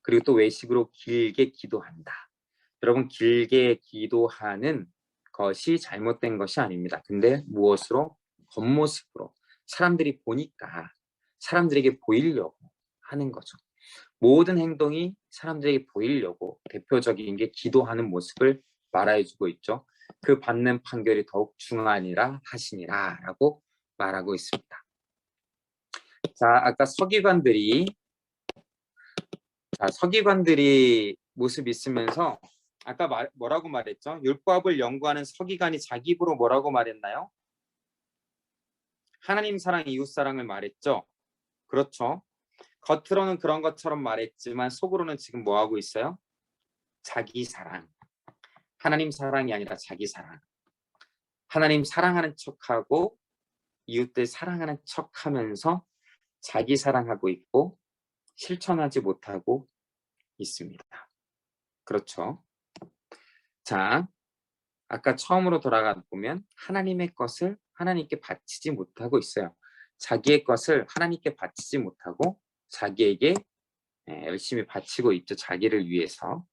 그리고 또 외식으로 길게 기도한다. 여러분 길게 기도하는 것이 잘못된 것이 아닙니다. 근데 무엇으로? 겉모습으로 사람들이 보니까 사람들에게 보이려고 하는 거죠. 모든 행동이 사람들에게 보이려고 대표적인 게 기도하는 모습을 말해주고 있죠. 그 받는 판결이 더욱 중하니라 하시니라 라고 말하고 있습니다. 자, 아까 서기관들이 모습 있으면서 아까 뭐라고 말했죠? 율법을 연구하는 서기관이 자기 입으로 뭐라고 말했나요? 하나님 사랑, 이웃 사랑을 말했죠. 그렇죠. 겉으로는 그런 것처럼 말했지만 속으로는 지금 뭐 하고 있어요? 자기 사랑. 하나님 사랑이 아니라 자기 사랑. 하나님 사랑하는 척하고 이웃들 사랑하는 척하면서 자기 사랑하고 있고 실천하지 못하고 있습니다. 그렇죠. 자, 아까 처음으로 돌아가 보면 하나님의 것을 하나님께 바치지 못하고 있어요. 자기의 것을 하나님께 바치지 못하고 자기에게 열심히 바치고 있죠. 자기를 위해서.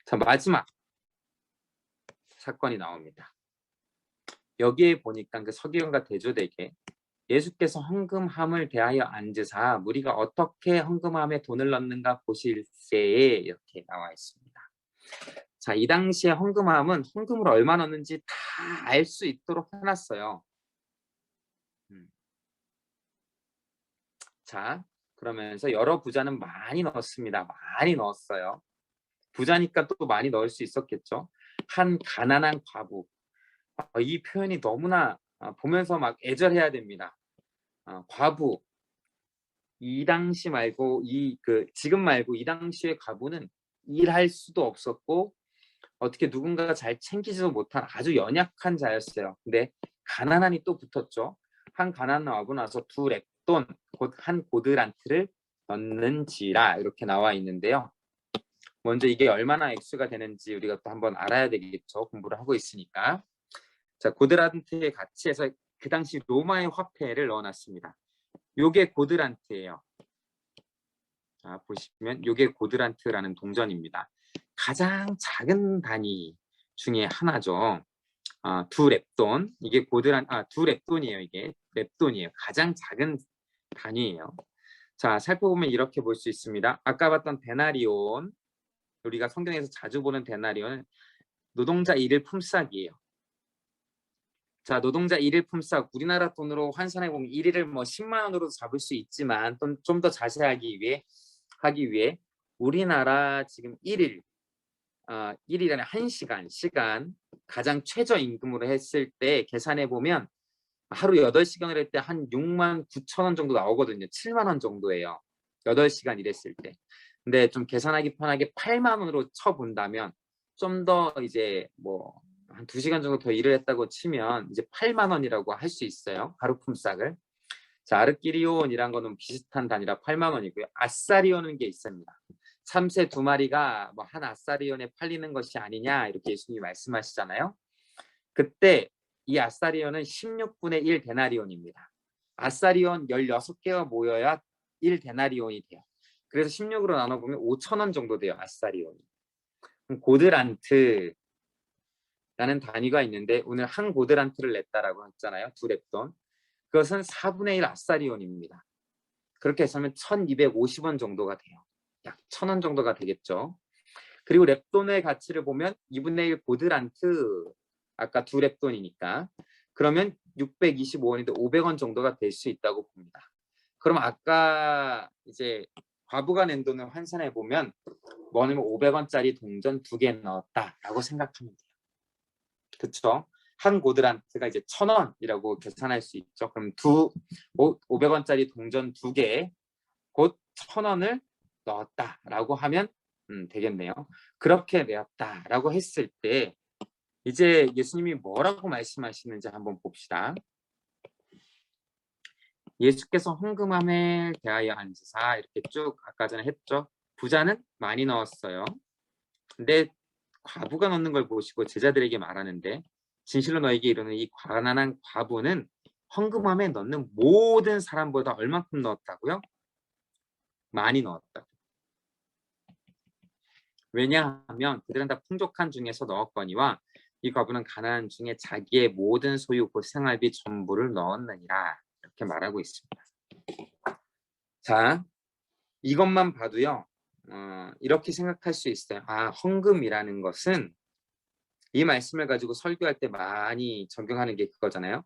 자, 마지막 사건이 나옵니다. 여기에 보니까 그 서기관과 대조되게 예수께서 헌금함을 대하여 앉으사 무리가 어떻게 헌금함에 돈을 넣는가 보실세에 이렇게 나와 있습니다. 자, 이 당시에 헌금함은 헌금을 얼마 넣는지 다 알 수 있도록 해놨어요. 자, 그러면서 여러 부자는 많이 넣었습니다. 많이 넣었어요. 부자니까 또 많이 넣을 수 있었겠죠. 한 가난한 과부. 이 표현이 너무나 보면서 막 애절해야 됩니다. 과부. 이 당시 말고 지금 말고 이 당시의 과부는 일할 수도 없었고 어떻게 누군가가 잘 챙기지도 못한 아주 연약한 자였어요. 근데 가난한이 또 붙었죠. 한 가난한 과부 나서 두 렙돈 곧 한 고드란트를 넣는지라 이렇게 나와 있는데요. 먼저 이게 얼마나 액수가 되는지 우리가 또 한번 알아야 되겠죠. 공부를 하고 있으니까. 자, 고드란트의 가치에서 그 당시 로마의 화폐를 넣어놨습니다. 요게 고드란트예요. 자, 보시면 요게 고드란트라는 동전입니다. 가장 작은 단위 중에 하나죠. 두 렙돈. 이게 두 렙돈이에요. 이게 렙돈이에요. 가장 작은 단위예요. 자, 살펴보면 이렇게 볼 수 있습니다. 아까 봤던 데나리온, 우리가 성경에서 자주 보는 데나리온은 노동자 일일 품삯이에요. 자, 노동자 일일 품삯, 우리나라 돈으로 환산해 보면 일일을 뭐 10만 원으로 잡을 수 있지만 좀 더 자세하기 위해 우리나라 지금 일일이라는 1시간 가장 최저임금으로 했을 때 계산해 보면 하루 8시간을 할 때 한 6만 9천 원 정도 나오거든요. 7만 원 정도예요. 8시간 일했을 때. 근데 좀 계산하기 편하게 8만 원으로 쳐본다면 좀 더 이제 뭐 한 2시간 정도 더 일을 했다고 치면 이제 8만 원이라고 할 수 있어요. 하루 품삯을. 자, 아르키리온이란 거는 비슷한 단위라 8만 원이고요. 아사리온은 게 있습니다. 참새 2마리가 뭐 한 아사리온에 팔리는 것이 아니냐 이렇게 예수님이 말씀하시잖아요. 그때 이 아사리온은 16분의 1 데나리온입니다. 아사리온 16개가 모여야 1 데나리온이 돼요. 그래서 16으로 나눠보면 5천 원 정도 돼요. 아사리온이. 고드란트라는 단위가 있는데 오늘 한 고드란트를 냈다라고 했잖아요. 두 렙돈. 그것은 4분의 1 아사리온입니다. 그렇게 해서면 1250원 정도가 돼요. 약 1000원 정도가 되겠죠. 그리고 렙돈의 가치를 보면 2분의 1 고드란트, 아까 두 렙돈이니까 그러면 625원인데 500원 정도가 될 수 있다고 봅니다. 그럼 아까 이제 과부가 낸 돈을 환산해 보면 뭐냐면 500원짜리 동전 2개 넣었다라고 생각하면 돼요. 그렇죠? 한 고드란트가 이제 1000원이라고 계산할 수 있죠. 그럼 500원짜리 동전 2개 곧 1000원을 넣었다라고 하면 되겠네요. 그렇게 내었다라고 했을 때 이제 예수님이 뭐라고 말씀하시는지 한번 봅시다. 예수께서 헌금함에 대하여 앉으사 이렇게 쭉 아까 전에 했죠. 부자는 많이 넣었어요. 근데 과부가 넣는 걸 보시고 제자들에게 말하는데 진실로 너에게 이르는 이 가난한 과부는 헌금함에 넣는 모든 사람보다 얼마큼 넣었다고요? 많이 넣었다. 왜냐하면 그들은 다 풍족한 중에서 넣었거니와 이 과부는 가난한 중에 자기의 모든 소유 곧 생활비 전부를 넣었느니라 이렇게 말하고 있습니다. 자, 이것만 봐도요. 이렇게 생각할 수 있어요. 헌금이라는 것은 이 말씀을 가지고 설교할 때 많이 적용하는 게 그거잖아요.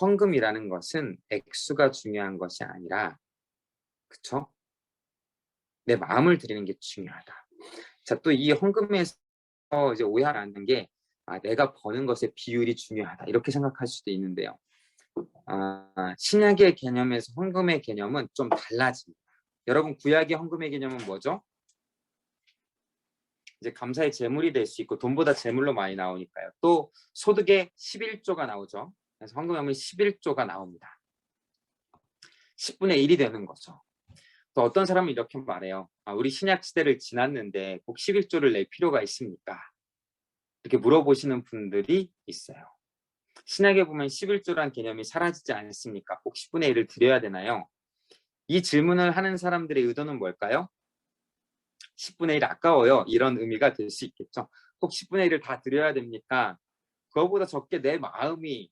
헌금이라는 것은 액수가 중요한 것이 아니라 그쵸? 내 마음을 드리는 게 중요하다. 자, 또 이 헌금에서 이제 오해하면 안 되는 게 내가 버는 것의 비율이 중요하다. 이렇게 생각할 수도 있는데요. 신약의 개념에서 헌금의 개념은 좀 달라집니다. 여러분 구약의 헌금의 개념은 뭐죠? 이제 감사의 제물이 될 수 있고 돈보다 제물로 많이 나오니까요. 또 소득의 11조가 나오죠. 그래서 헌금하면 11조가 나옵니다. 10분의 1이 되는 거죠. 또 어떤 사람은 이렇게 말해요. 우리 신약 시대를 지났는데 꼭 11조를 낼 필요가 있습니까? 이렇게 물어보시는 분들이 있어요. 신약에 보면 11조란 개념이 사라지지 않습니까? 꼭 10분의 1을 드려야 되나요? 이 질문을 하는 사람들의 의도는 뭘까요? 10분의 1 아까워요. 이런 의미가 될 수 있겠죠. 꼭 10분의 1을 다 드려야 됩니까? 그거보다 적게 내 마음이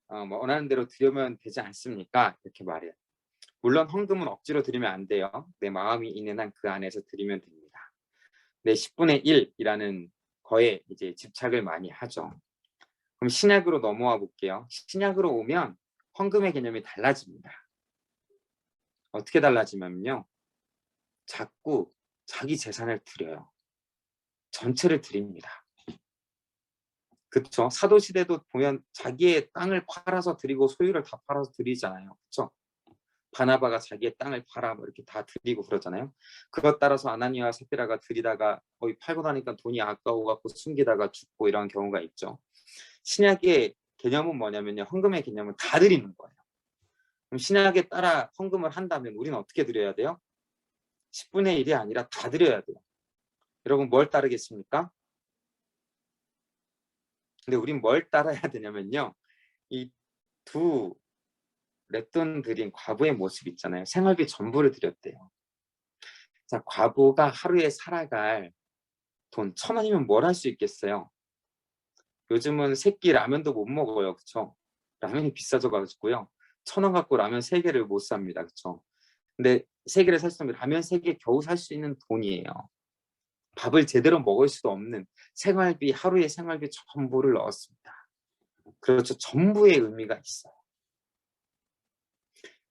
원하는 대로 드리면 되지 않습니까? 이렇게 말해요. 물론 헌금은 억지로 드리면 안 돼요. 내 마음이 있는 한 그 안에서 드리면 됩니다. 내 10분의 1이라는 거에 이제 집착을 많이 하죠. 그럼 신약으로 넘어와 볼게요. 신약으로 오면 헌금의 개념이 달라집니다. 어떻게 달라지냐면요. 자꾸 자기 재산을 드려요. 전체를 드립니다. 그렇죠? 사도시대도 보면 자기의 땅을 팔아서 드리고 소유를 다 팔아서 드리잖아요. 그렇죠? 바나바가 자기의 땅을 팔아 뭐 이렇게 다 드리고 그러잖아요. 그것 따라서 아나니아와 삽비라가 드리다가 거의 팔고 나니까 돈이 아까워 갖고 숨기다가 죽고 이런 경우가 있죠. 신약의 개념은 뭐냐면요. 헌금의 개념은 다 드리는 거예요. 그럼 신약에 따라 헌금을 한다면 우리는 어떻게 드려야 돼요? 10분의 1이 아니라 다 드려야 돼요. 여러분 뭘 따르겠습니까? 근데 우린 뭘 따라야 되냐면요. 이 두 랫돈 드린 과부의 모습 있잖아요. 생활비 전부를 드렸대요. 자, 과부가 하루에 살아갈 돈 1,000원이면 뭘 할 수 있겠어요? 요즘은 새끼 라면도 못 먹어요. 그쵸? 라면이 비싸져 가지고요. 1,000원 갖고 라면 3개를 못 삽니다. 그쵸? 근데 3개를 살 수 있는 라면 3개 겨우 살 수 있는 돈이에요. 밥을 제대로 먹을 수도 없는 생활비, 하루의 생활비 전부를 넣었습니다. 그렇죠. 전부의 의미가 있어요.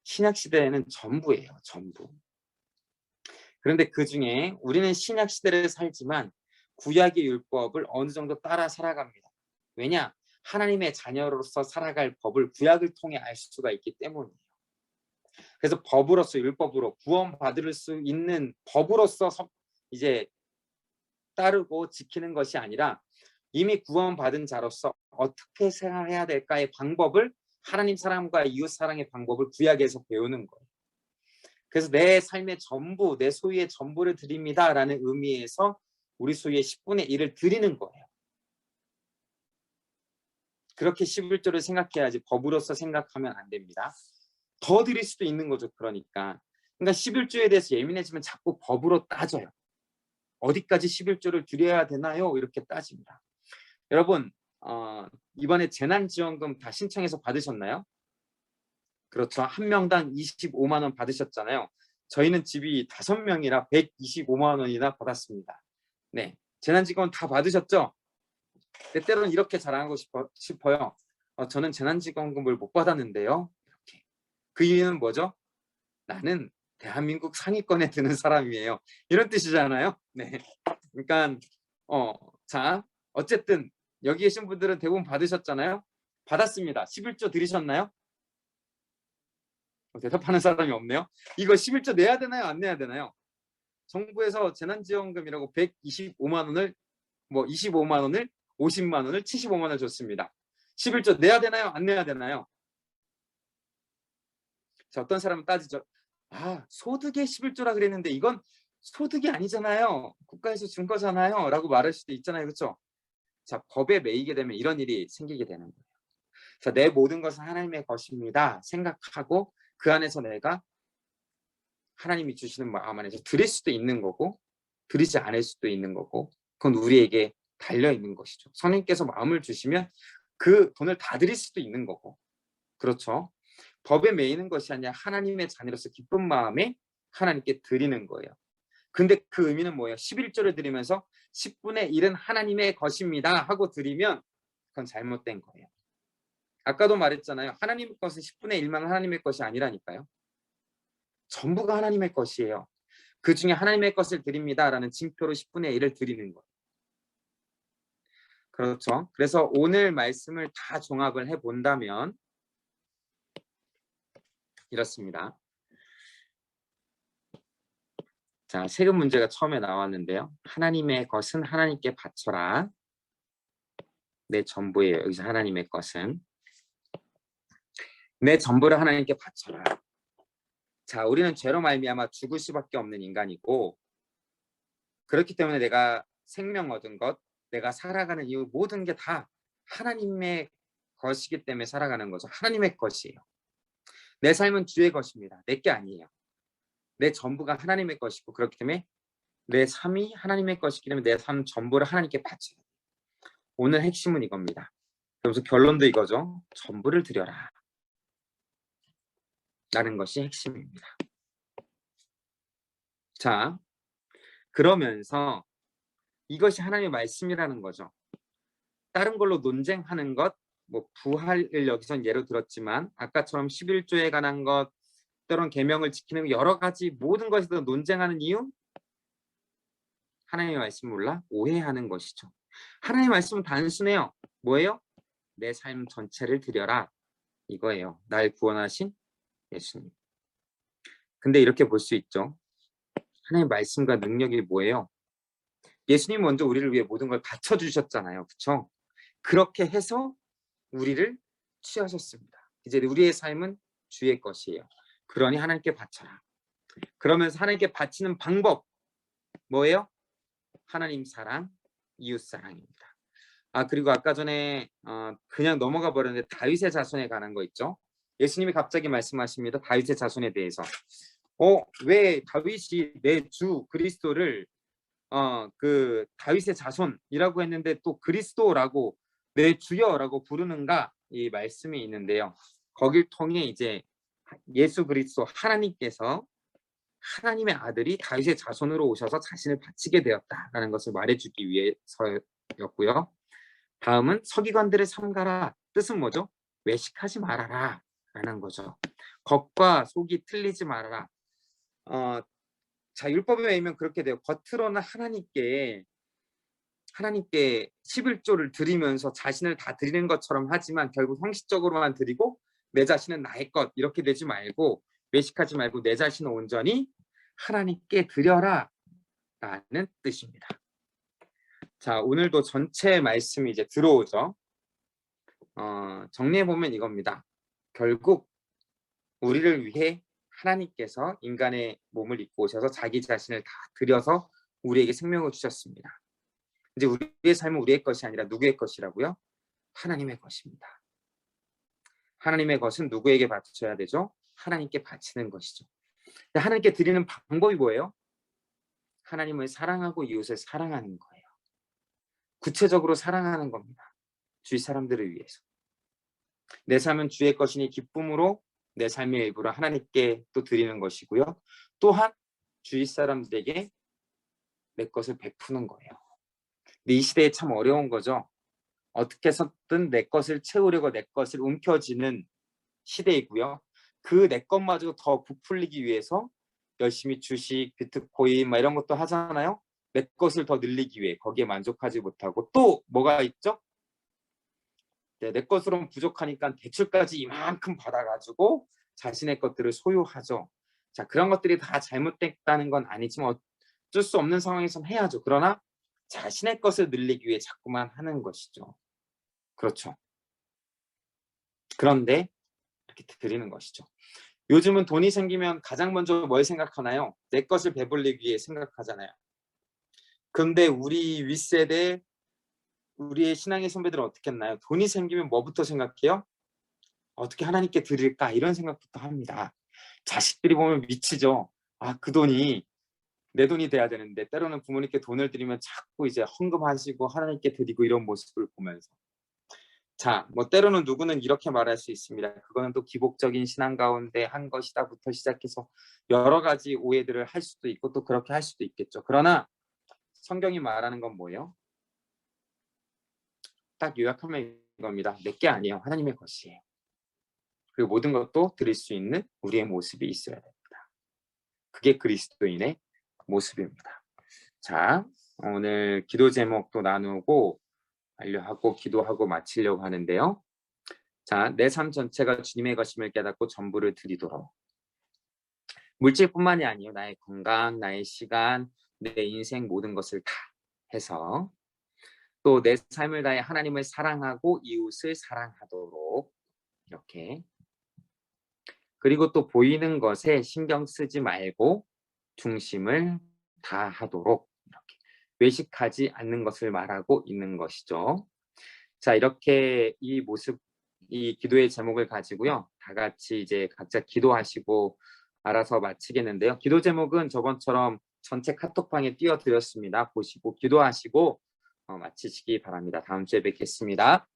신약 시대에는 전부예요. 전부. 그런데 그중에 우리는 신약 시대를 살지만 구약의 율법을 어느 정도 따라 살아갑니다. 왜냐? 하나님의 자녀로서 살아갈 법을 구약을 통해 알 수가 있기 때문이에요. 그래서 법으로서 율법으로 구원받을 수 있는 법으로서 이제 따르고 지키는 것이 아니라 이미 구원받은 자로서 어떻게 생활해야 될까의 방법을 하나님 사랑과 이웃 사랑의 방법을 구약에서 배우는 거예요. 그래서 내 삶의 전부, 내 소유의 전부를 드립니다라는 의미에서 우리 소유의 10분의 1을 드리는 거예요. 그렇게 11조를 생각해야지 법으로서 생각하면 안 됩니다. 더 드릴 수도 있는 거죠. 그러니까 11조에 대해서 예민해지면 자꾸 법으로 따져요. 어디까지 11조를 드려야 되나요? 이렇게 따집니다. 여러분 이번에 재난지원금 다 신청해서 받으셨나요? 그렇죠. 한 명당 25만 원 받으셨잖아요. 저희는 집이 5명이라 125만 원이나 받았습니다. 네, 재난지원금 다 받으셨죠? 때때로는 이렇게 자랑하고 싶어요. 저는 재난지원금을 못 받았는데요. 이렇게. 그 이유는 뭐죠? 나는 대한민국 상위권에 드는 사람이에요. 이런 뜻이잖아요. 네. 그러니까 자, 어쨌든 여기 계신 분들은 대부분 받으셨잖아요. 받았습니다. 11조 드리셨나요? 대답하는 사람이 없네요. 이거 11조 내야 되나요? 안 내야 되나요? 정부에서 재난지원금이라고 125만 원을 25만 원을 50만 원을 75만 원을 줬습니다. 11조 내야 되나요? 안 내야 되나요? 자, 어떤 사람은 따지죠. 소득의 11조라 그랬는데 이건 소득이 아니잖아요. 국가에서 준 거잖아요. 라고 말할 수도 있잖아요. 그렇죠? 자, 법에 매이게 되면 이런 일이 생기게 되는 거예요. 자, 내 모든 것은 하나님의 것입니다. 생각하고 그 안에서 내가 하나님이 주시는 마음 안에서 드릴 수도 있는 거고 드리지 않을 수도 있는 거고 그건 우리에게 달려있는 것이죠. 성령께서 마음을 주시면 그 돈을 다 드릴 수도 있는 거고 그렇죠. 법에 매이는 것이 아니라 하나님의 자녀로서 기쁜 마음에 하나님께 드리는 거예요. 근데 그 의미는 뭐예요? 11조를 드리면서 10분의 1은 하나님의 것입니다 하고 드리면 그건 잘못된 거예요. 아까도 말했잖아요. 하나님의 것은 10분의 1만 하나님의 것이 아니라니까요. 전부가 하나님의 것이에요. 그 중에 하나님의 것을 드립니다라는 징표로 10분의 1을 드리는 거예요. 그렇죠. 그래서 오늘 말씀을 다 종합을 해본다면 이렇습니다. 자, 세금 문제가 처음에 나왔는데요. 하나님의 것은 하나님께 바쳐라. 내 전부예요. 여기서 하나님의 것은. 내 전부를 하나님께 바쳐라. 자, 우리는 죄로 말미암아 죽을 수밖에 없는 인간이고 그렇기 때문에 내가 생명 얻은 것, 내가 살아가는 이 모든 게 다 하나님의 것이기 때문에 살아가는 거죠. 하나님의 것이에요. 내 삶은 주의 것입니다. 내 게 아니에요. 내 전부가 하나님의 것이고 그렇기 때문에 내 삶이 하나님의 것이기 때문에 내 삶 전부를 하나님께 바쳐요. 오늘 핵심은 이겁니다. 그래서 결론도 이거죠. 전부를 드려라. 라는 것이 핵심입니다. 자, 그러면서 이것이 하나님의 말씀이라는 거죠. 다른 걸로 논쟁하는 것, 부활을 여기선 예로 들었지만 아까처럼 11조에 관한 것, 때론 계명을 지키는 여러 가지 모든 것에서 논쟁하는 이유? 하나님의 말씀 몰라 오해하는 것이죠. 하나님의 말씀은 단순해요. 뭐예요? 내 삶 전체를 드려라. 이거예요. 날 구원하신 예수님. 근데 이렇게 볼 수 있죠. 하나님의 말씀과 능력이 뭐예요? 예수님 먼저 우리를 위해 모든 걸 바쳐주셨잖아요. 그렇죠? 그렇게 해서 우리를 취하셨습니다. 이제 우리의 삶은 주의 것이에요. 그러니 하나님께 바쳐라. 그러면서 하나님께 바치는 방법 뭐예요? 하나님 사랑, 이웃 사랑입니다. 그리고 아까 전에 그냥 넘어가 버렸는데 다윗의 자손에 관한 거 있죠. 예수님이 갑자기 말씀하십니다. 다윗의 자손에 대해서. 왜 다윗이 내 주 그리스도를 그 다윗의 자손이라고 했는데 또 그리스도라고 내 주여라고 부르는가? 이 말씀이 있는데요. 거길 통해 이제 예수 그리스도 하나님께서 하나님의 아들이 다윗의 자손으로 오셔서 자신을 바치게 되었다라는 것을 말해주기 위해서였고요. 다음은 서기관들을 삼가라. 뜻은 뭐죠? 외식하지 말아라 라는 거죠. 겉과 속이 틀리지 말아라. 자, 율법에 의하면 그렇게 돼요. 겉으로는 하나님께 11조를 드리면서 자신을 다 드리는 것처럼 하지만 결국 형식적으로만 드리고 내 자신은 나의 것 이렇게 되지 말고 외식하지 말고 내 자신을 온전히 하나님께 드려라 라는 뜻입니다. 자, 오늘도 전체 말씀이 이제 들어오죠. 정리해보면 이겁니다. 결국 우리를 위해 하나님께서 인간의 몸을 입고 오셔서 자기 자신을 다 드려서 우리에게 생명을 주셨습니다. 이제 우리의 삶은 우리의 것이 아니라 누구의 것이라고요? 하나님의 것입니다. 하나님의 것은 누구에게 바쳐야 되죠? 하나님께 바치는 것이죠. 하나님께 드리는 방법이 뭐예요? 하나님을 사랑하고 이웃을 사랑하는 거예요. 구체적으로 사랑하는 겁니다. 주위 사람들을 위해서. 내 삶은 주의 것이니 기쁨으로 내 삶의 일부를 하나님께 또 드리는 것이고요. 또한 주위 사람들에게 내 것을 베푸는 거예요. 근데 이 시대에 참 어려운 거죠. 어떻게 해서든 내 것을 채우려고 내 것을 움켜쥐는 시대이고요. 그 내 것마저 더 부풀리기 위해서 열심히 주식, 비트코인 이런 것도 하잖아요. 내 것을 더 늘리기 위해 거기에 만족하지 못하고 또 뭐가 있죠? 내 것으로는 부족하니까 대출까지 이만큼 받아가지고 자신의 것들을 소유하죠. 자, 그런 것들이 다 잘못됐다는 건 아니지만 어쩔 수 없는 상황에선 해야죠. 그러나 자신의 것을 늘리기 위해 자꾸만 하는 것이죠. 그렇죠. 그런데 이렇게 드리는 것이죠. 요즘은 돈이 생기면 가장 먼저 뭘 생각하나요? 내 것을 배불리기 위해 생각하잖아요. 그런데 우리 윗세대, 우리의 신앙의 선배들은 어떻게 했나요? 돈이 생기면 뭐부터 생각해요? 어떻게 하나님께 드릴까? 이런 생각부터 합니다. 자식들이 보면 미치죠. 그 돈이 내 돈이 돼야 되는데 때로는 부모님께 돈을 드리면 자꾸 이제 헌금하시고 하나님께 드리고 이런 모습을 보면서 자, 때로는 누구는 이렇게 말할 수 있습니다. 그거는 또 기복적인 신앙 가운데 한 것이다부터 시작해서 여러 가지 오해들을 할 수도 있고 또 그렇게 할 수도 있겠죠. 그러나 성경이 말하는 건 뭐예요? 딱 요약하면 이겁니다. 내 게 아니에요. 하나님의 것이에요. 그리고 모든 것도 드릴 수 있는 우리의 모습이 있어야 됩니다. 그게 그리스도인의 모습입니다. 자, 오늘 기도 제목도 나누고 완료하고 기도하고 마치려고 하는데요. 자, 내 삶 전체가 주님의 것임을 깨닫고 전부를 드리도록. 물질뿐만이 아니에요. 나의 건강, 나의 시간, 내 인생 모든 것을 다 해서 또 내 삶을 다해 하나님을 사랑하고 이웃을 사랑하도록 이렇게. 그리고 또 보이는 것에 신경 쓰지 말고 중심을 다하도록 이렇게 외식하지 않는 것을 말하고 있는 것이죠. 자, 이렇게 이 모습, 이 기도의 제목을 가지고요. 다 같이 이제 각자 기도하시고 알아서 마치겠는데요. 기도 제목은 저번처럼 전체 카톡방에 띄워드렸습니다. 보시고 기도하시고 마치시기 바랍니다. 다음 주에 뵙겠습니다.